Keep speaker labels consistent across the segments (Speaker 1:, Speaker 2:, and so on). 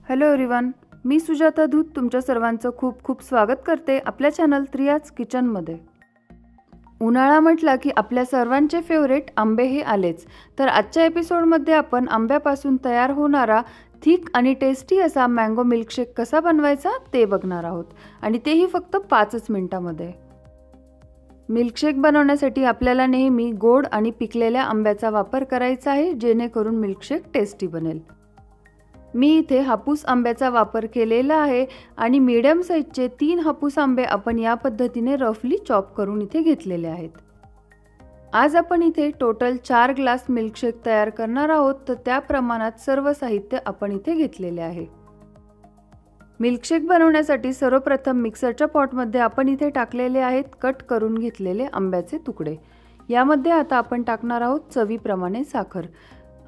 Speaker 1: Hello everyone, मी सुजाता धूत तुमच्या सर्वांचं खूप खूप स्वागत करते आपल्या चॅनल त्रियाज किचनमध्ये। उन्हाळा म्हटला की आपल्या सर्वांचे फेवरेट आंबे हे आलेच। तर आजच्या एपिसोडमध्ये आपण आंब्यापासून तयार होणारा थिक आणि टेस्टी असा मँगो मिल्कशेक कसा बनवायचा ते बघणार आहोत, आणि तेही फक्त 5 मिनिटांमध्ये। मिल्कशेक बनवण्यासाठी आपल्याला नेहमी गोड आणि पिकलेल्या आंब्याचा वापर करायचा आहे, जेणेकरून मिल्कशेक टेस्टी बनेल। मी इथे हापूस आंब्याचा वापर केलेला आहे आणि मीडियम साइजचे 3 हापूस आंबे आपण या पद्धतीने रफली चॉप करून इथे घेतलेले आहेत। आज आपण इथे टोटल 4 ग्लास मिल्कशेक तयार करणार आहोत, तर त्या प्रमाणात सर्व साहित्य आपण इथे घेतलेले आहे। मिल्कशेक बनवण्यासाठी सर्वप्रथम मिक्सरच्या पॉटमध्ये आपण इथे टाकलेले आहेत कट करून घेतलेले आंब्याचे तुकडे। यामध्ये आता आपण टाकणार आहोत चवीप्रमाणे साखर।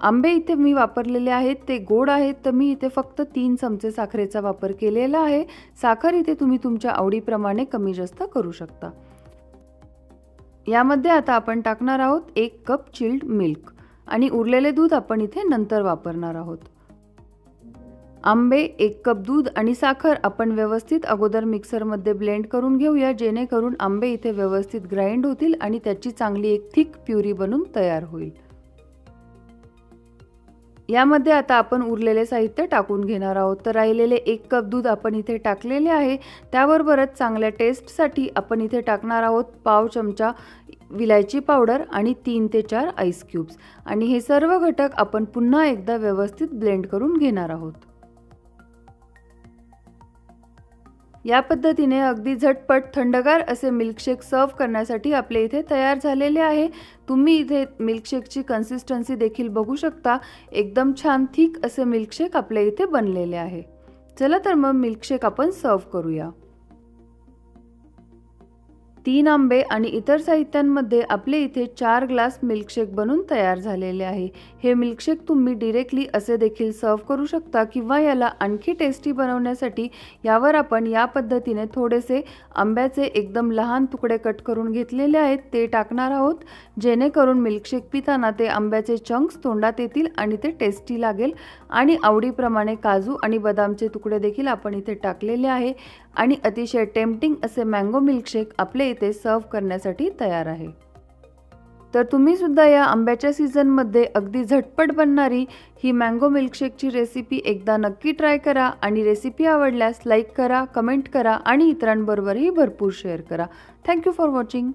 Speaker 1: आंबे इथे मी वापरलेले आहेत ते गोड आहेत, तर मी इथे फक्त 3 चमचे साखरेचा वापर केलेला आहे। साखर इथे तुम्ही तुमच्या आवडीप्रमाणे कमी जास्त करू शकता। यामध्ये आता आपण टाकणार आहोत 1 कप चिल्ड मिल्क आणि उरलेले दूध आपण इथे नंतर वापरणार आहोत। आंबे, 1 कप दूध आणि साखर आपण व्यवस्थित अगोदर मिक्सरमध्ये ब्लेंड करून घेऊया, जेणेकरून आंबे इथे व्यवस्थित ग्राइंड होतील आणि त्याची चांगली एक थिक प्युरी बनून तयार होईल। यामध्ये आता आपण उरलेले साहित्य टाकून घेणार आहोत। तर राहिलेले 1 कप दूध आपण इथे टाकलेले आहे। त्याबरोबरच चांगल्या टेस्टसाठी आपण इथे टाकणार आहोत पाव चमचा विलायची पावडर आणि 3 ते 4 आईस क्यूब्स, आणि हे सर्व घटक आपण पुन्हा एकदा व्यवस्थित ब्लेंड करून घेणार आहोत। या पद्धतीने अगदी झटपट थंडगार असे मिल्कशेक सर्व करण्यासाठी आपले इथे तयार झालेले आहे। तुम्ही इथे मिल्कशेकची कन्सिस्टन्सी देखील बघू शकता, एकदम छान थिक असे मिल्कशेक आपल्या इथे बनलेले आहे। चला तर मग मिल्कशेक आपण सर्व करूया। 3 आंबे आणि इतर साहित्यांमध्ये आपले इथे 4 ग्लास मिल्कशेक बनून तयार झालेले आहे। हे मिल्कशेक तुम्ही डायरेक्टली असे देखील सर्व करू शकता, किंवा याला आणखी टेस्टी बनवण्यासाठी यावर आपण या पद्धतीने थोडेसे आंब्याचे एकदम लहान तुकडे कट करून घेतलेले आहेत ते टाकणार आहोत, जेणेकरून मिल्कशेक पिताना ते आंब्याचे चंक्स तोंडात येतील आणि ते टेस्टी लागेल। आणि आवडीप्रमाणे काजू आणि बदामचे तुकडे देखील आपण इथे टाकलेले आहे, आणि अतिशय टेम्पटिंग असे मँगो मिल्कशेक आपले इथे सर्व करण्यासाठी तयार आहे। तर तुम्ही सुद्धा या आंब्याच्या सीझनमध्ये अगदी झटपट बनणारी ही मँगो मिल्कशेकची रेसिपी एकदा नक्की ट्राय करा, आणि रेसिपी आवडल्यास लाईक करा, कमेंट करा आणि इतरांबरोबरही भरपूर शेअर करा। Thank you for watching.